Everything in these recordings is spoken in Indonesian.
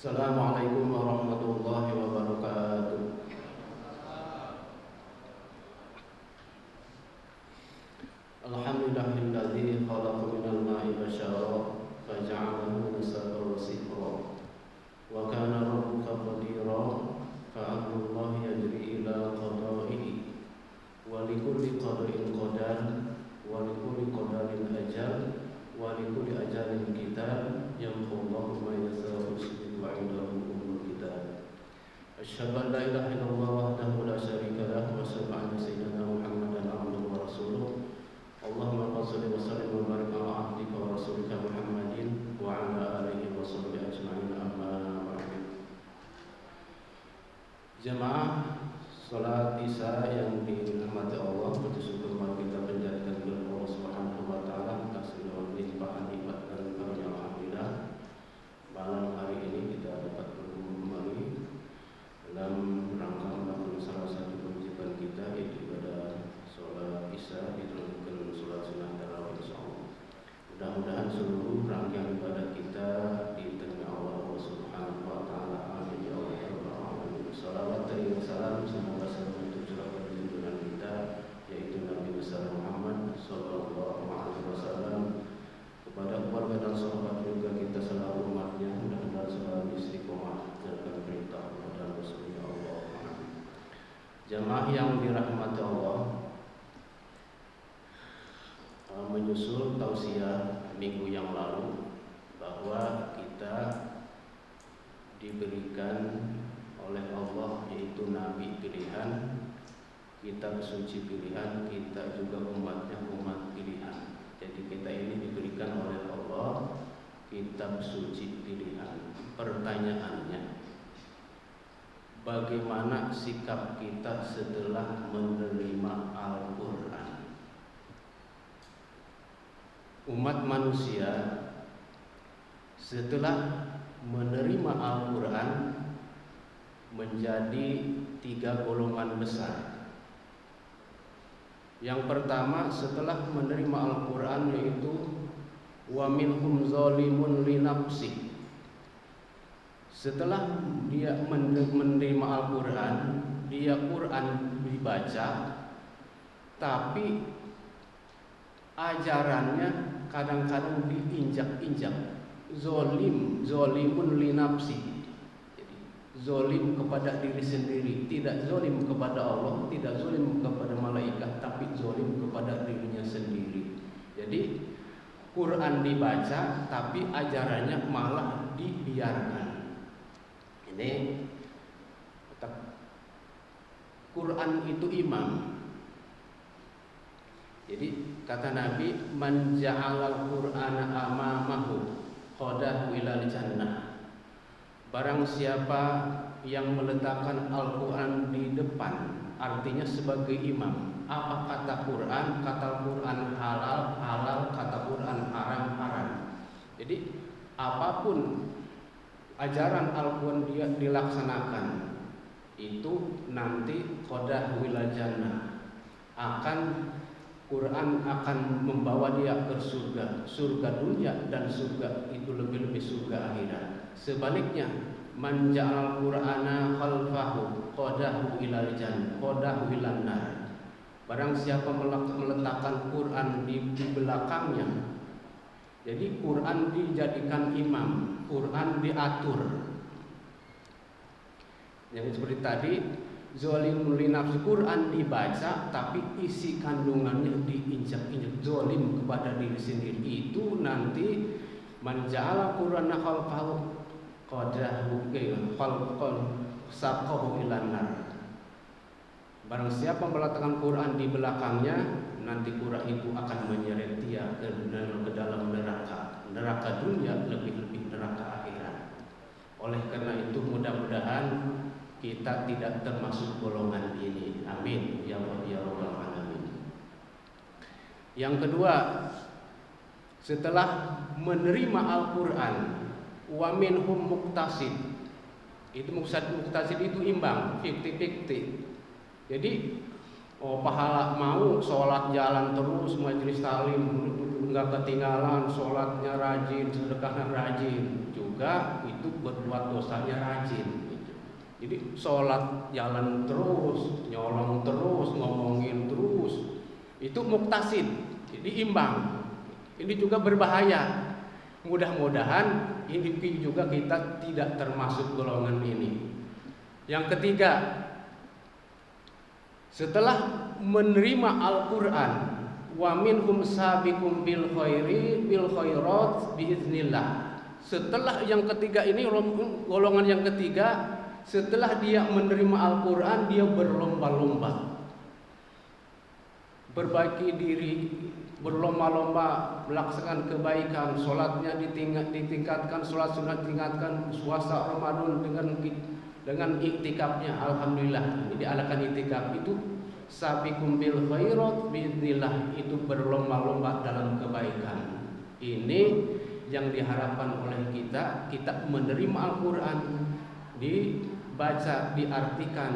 Assalamualaikum warahmatullahi wabarakatuh. Alhamdulillahilladzi khalaqa minal ma'i basyara faja'alahu nasaban wa sihra wa kana rabbuka qadira fa amrullahi yajri ila qada'ihi wa likulli qada'in qadar wa likulli qadarin ajal wa likulli ajalin kitab yamhullahu ma yasha'u wa indahu ummul kitab. Asyhadu an la ilaha illallah wahdahu la syarika lahu wa asyhadu anna sayyidina Muhammadan abduhu wa rasuluh. Allahumma shalli wa sallim wa barik ala abdika wa rasulika Muhammadin wa ala alihi wa sahbihi ajma'in, amma ba'du. Jemaah salat Isya yang dirahmati Allah, bersyukur mari kita panjatkan kepada Allah Subhanahu wa taala atas segala limpahan nikmat dan karunia. Alhamdulillah, malam hari ini kita dapat berkumpul kembali dalam rangka melakukan salah satu kewajiban kita, yaitu pada salat Isya diturunkan salat sunnah tarawih insyaallah. Mudah-mudahan seluruh rangkaian ibadah kita diterima Allah Subhanahu wa taala. Amin ya rabbal alamin. Shalawat dan salam semoga selalu tercurah pada junjungan kita, yaitu Nabi besar Muhammad sallallahu alaihi wasallam, kepada keluarga dan sahabat juga kita selalu umatnya, mudah-mudahan selalu istiqomah dalam perintah dan Rasulnya Allah. Jamaah yang dirahmati Allah, menyusul tausiah minggu yang lalu bahwa kita diberikan oleh Allah yaitu Nabi pilihan, kitab suci pilihan, kita juga umatnya umat pilihan. Jadi kita ini diberikan oleh Allah kitab suci pilihan. Pertanyaannya, bagaimana sikap kita setelah menerima Al-Quran? Umat manusia setelah menerima Al-Quran menjadi 3 golongan besar. Yang pertama, setelah menerima Al-Quran, yaitu wa minhum zalimun li nafsi. Setelah dia menerima Al-Quran, dia Quran dibaca, tapi ajarannya kadang-kadang diinjak-injak. Zolimun li nafsi. Zolim kepada diri sendiri, tidak zolim kepada Allah, tidak zolim kepada malaikat, tapi zolim kepada dirinya sendiri. Jadi Quran dibaca, tapi ajarannya malah dibiarkan. Ini Quran itu imam. Jadi kata Nabi, man ja'alal Qur'ana amamahu qadahu ilal jannah. Barang siapa yang meletakkan Al-Quran di depan, artinya sebagai imam. Apa kata Quran? Kata Quran halal, halal. Kata Quran haram, haram. Jadi apapun ajaran Al-Quran dia dilaksanakan, itu nanti qadahu ilal jannah. Quran akan membawa dia ke surga, surga dunia dan surga itu lebih-lebih surga akhirat. Sebaliknya, man ja'al Qur'ana khalfahu qadahu ilal jannah, qadahu ilan nar. Barang siapa meletakkan Quran di belakangnya, jadi Quran dijadikan imam, Quran diatur. Yang seperti tadi, zolim li nafsi, Quran dibaca tapi isi kandungannya diinjak-injak, zolim kepada diri sendiri. Itu nanti man ja'ala Qur'ana khalfahu qadahu saqahu ilan nar. Barang siapa meletakkan Quran di belakangnya, nanti Quran itu akan menyeret dia ke dalam neraka dunia, lebih-lebih neraka akhirat. Oleh karena itu mudah-mudahan kita tidak termasuk golongan ini. Amin ya rabbal alamin. Yang kedua, setelah menerima Al-Quran, wa minhum muqtasid. Itu muqtasid itu imbang, 50-50. Jadi pahala mau sholat jalan terus, majelis taklim enggak ketinggalan, sholatnya rajin, sedekahnya rajin, juga juga itu berbuat dosanya rajin. Jadi sholat jalan terus, nyolong terus, ngomongin terus, itu muktasid, jadi imbang. Ini juga berbahaya. Mudah-mudahan ini juga kita tidak termasuk golongan ini. Yang ketiga, setelah menerima Al-Quran, wa minhum sabiqum bil khairat biiznillah. Setelah yang ketiga ini, golongan yang ketiga, setelah dia menerima Al-Quran, dia berlomba-lomba berbaiki diri, berlomba-lomba melaksanakan kebaikan, sholatnya ditingkatkan, sholat sunat ditingkatkan, puasa Ramadan dengan iktikafnya, alhamdulillah. Jadi alakan iktikaf itu sabiqum bil khairat biiznillah, itu berlomba-lomba dalam kebaikan. Ini yang diharapkan oleh kita menerima Al-Quran, dibaca, diartikan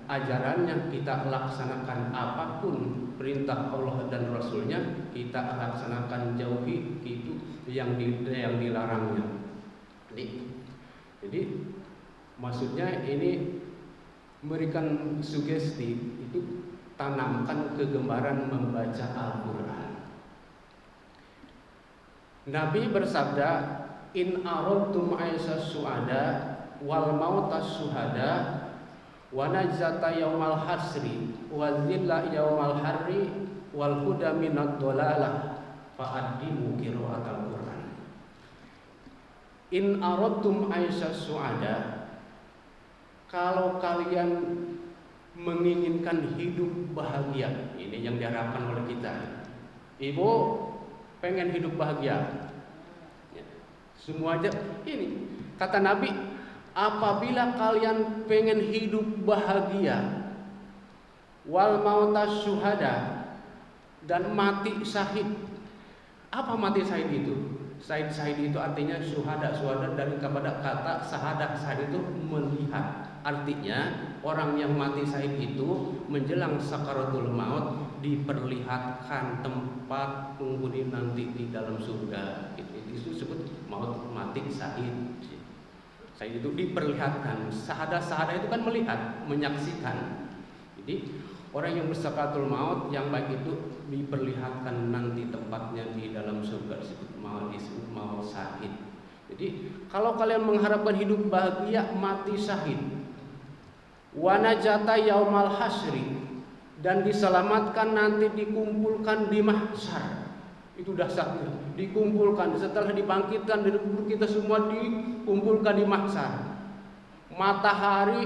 ajarannya, kita laksanakan apapun perintah Allah dan Rasulnya, kita laksanakan, jauhi itu yang dilarangnya. Jadi maksudnya ini memberikan sugesti, itu tanamkan kegemaran membaca Al-Quran. Nabi bersabda, in aradtum aisas suada wal mautas suhada wa najzata yaumal hasri wa zilla yaumal harri wal huda minad dolalah fa'addimu qira'atal Quran. In aradtum aisas suada, kalau kalian menginginkan hidup bahagia, ini yang diharapkan oleh kita. Ibu pengen hidup bahagia, semua aja ini kata Nabi, apabila kalian pengen hidup bahagia, wal mautas syuhada, dan mati syahid. Apa mati syahid itu? Syahid itu artinya syuhada dari kepada kata syahadah. Syahid itu melihat. Artinya orang yang mati syahid itu menjelang sakaratul maut diperlihatkan tempat penghuni nanti di dalam surga. Itu disebut mati syahid. Syahid itu diperlihatkan. Syahadah itu kan melihat, menyaksikan. Jadi orang yang bersakaratul maut yang baik itu diperlihatkan nanti tempatnya di dalam surga, disebut maut syahid. Jadi kalau kalian mengharapkan hidup bahagia, mati syahid. Wa najata yaumal hasri, dan diselamatkan nanti dikumpulkan di mahsyar. Itu dahsyatnya, dikumpulkan setelah dibangkitkan dari kubur, kita semua dikumpulkan di mahsyar. Matahari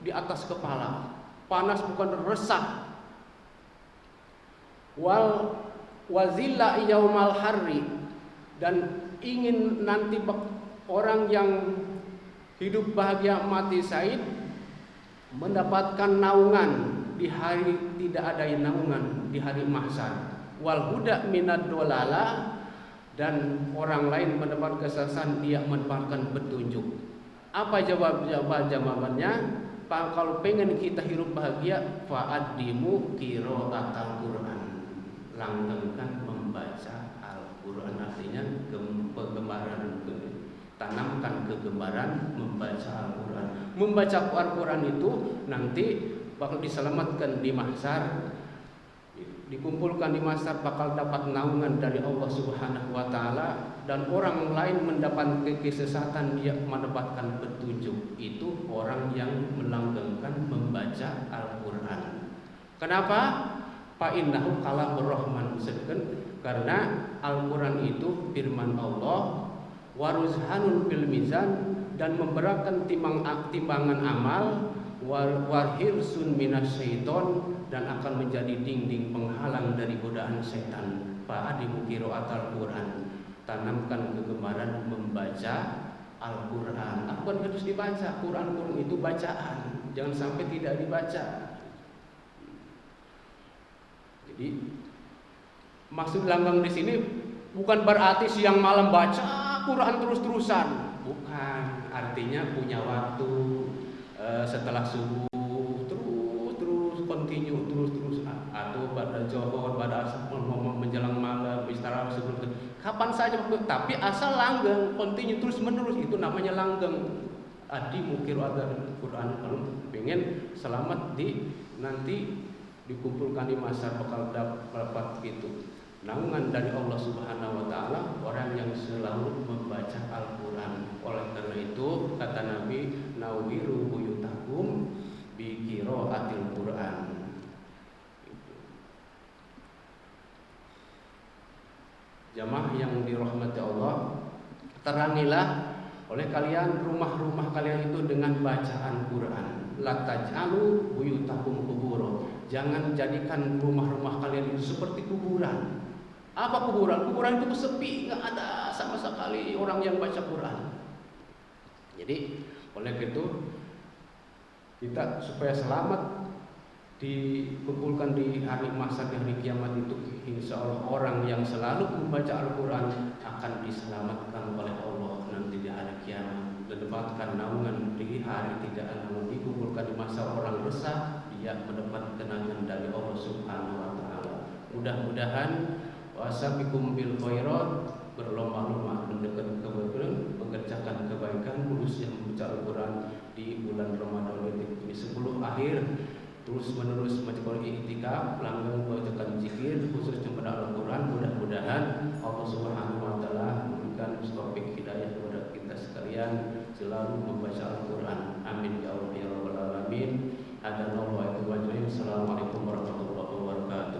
di atas kepala, panas bukan resah. Wal wazilla yaumal harri, dan ingin nanti orang yang hidup bahagia mati syahid mendapatkan naungan di hari tidak ada naungan, di hari mahsyar. Wal huda minad dolala, dan orang lain mendapat kesesatan, dia mendapatkan petunjuk. Apa jawabannya? Kalau pengen kita hidup bahagia, fa'addimu qira'atal Quran, langgengkan membaca Al-Quran. Artinya kegemaran, tanamkan kegemaran membaca Al-Quran. Membaca Al-Quran itu nanti bakal diselamatkan di mahsyar, dikumpulkan di mahsyar, bakal dapat naungan dari Allah Subhanahu wa taala, dan orang lain mendapat kesesatan, dia mendapatkan petunjuk. Itu orang yang melanggengkan membaca Al-Quran. Kenapa? Fa innahu kalamur rahman, karena Al-Quran itu firman Allah, waruzhanun fil mizan, dan memberatkan timbangan amal, warhirsun minasyaiton, dan akan menjadi dinding penghalang dari godaan setan. Fa'adimu qira'atal Quran, tanamkan kegemaran membaca Al-Quran. Al-Quran harus dibaca. Quran itu bacaan, jangan sampai tidak dibaca. Jadi maksud langgang di sini bukan berarti siang malam baca Quran terus-terusan, bukan. Artinya punya waktu setelah subuh terus continue terus, atau pada zuhur, pada asar, menjelang malam, tarawih sebelum kapan saja, tapi asal langgeng, continue terus menerus, itu namanya langgeng. Adi mukir adar Quran, kalau pengen selamat di nanti dikumpulkan di masa bakal dapat gitu naungan dari Allah Subhanahu wa taala, orang yang selalu membaca Al-Qur'an. Oleh karena itu kata Nabi, nawiru buyutakum bi qiraatil Qur'an. Jamaah yang dirahmati Allah, terangilah oleh kalian rumah-rumah kalian itu dengan bacaan Quran. La taj'alu buyutakum qubura. Jangan jadikan rumah-rumah kalian itu seperti kuburan. Apa kuburan? Kuburan itu sepi, nggak ada sama sekali orang yang baca Quran. Jadi oleh itu kita supaya selamat dikumpulkan di hari mahsyar, di hari kiamat itu, insya Allah orang yang selalu membaca Al-Quran akan diselamatkan oleh Allah nanti di hari kiamat, mendapatkan naungan di hari tidak namun dikumpulkan di masa orang resah, dia mendapat kenangan dari Allah Subhanahu wa taala. Mudah-mudahan wasabiqum bil khairat, berlomba-lomba mendekat kebaikan, mengerjakan kebaikan, khususnya membaca Al-Quran di bulan Ramadan ini 10 akhir, terus menerus membaca i'tikaf, langgeng membacakan zikir, khususnya membaca Al-Quran. Mudah-mudahan Allah Subhanahu wa taala memberikan taufik hidayah kepada kita sekalian selalu membaca Al-Quran. Amin ya Allah ya rabbal alamin. Assalamualaikum warahmatullahi wabarakatuh.